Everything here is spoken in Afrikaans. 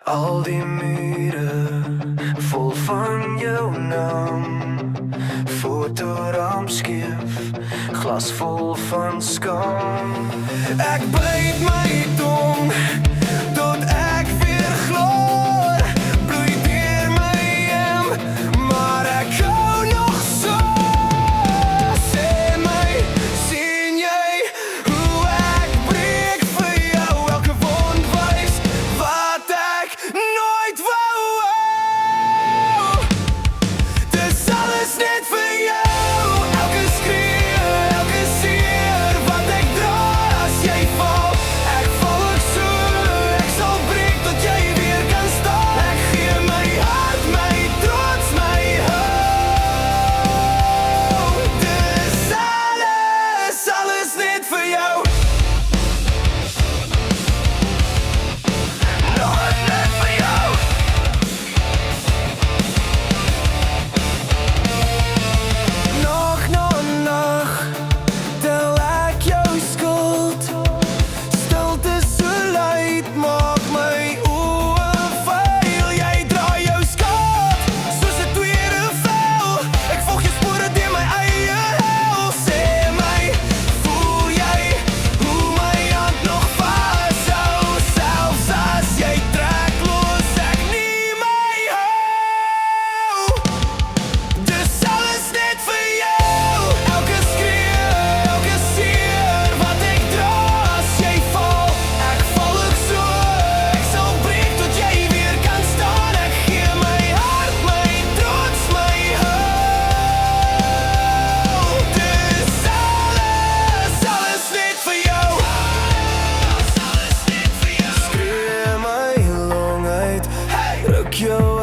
Al die mure vol van jou naam, fotoraam skief, glas vol van skaam. Ek byt my tong tot ek weer gloor, bloei deur my hem, maar ek hou nog so. Sê my, sien jy hoe ek breek vir jou, elke wond wys wat ek nooit wou hou. Dis alles net vir jou, elke skree, elke seer wat ek dra as jy val. Ek val ook so, ek sal breek tot jy weer kan staan. Ek gee my hart, my trots, my hoop. Dis alles net vir jou. Nooit net vir jou. Nog na nag tel ek jou skuld. Stilte so luid maak my oë vuil. Jy dra jou skuld soos 'n tweede vel. Ek volg jou spore deur my eie hel. Sê my, voel jy hoe my hand nog vashou? Selfs as jy trek, los ek nie my hou. Dis alles net vir jou, elke skree, elke seer wat ek dra as jy val. Ek val ook so, ek sal breek tot jy weer kan staan. Ek gee my hart, my trots, my hoop. Dis alles net vir jou. Alles net vir jou. Skree my long uit, druk jou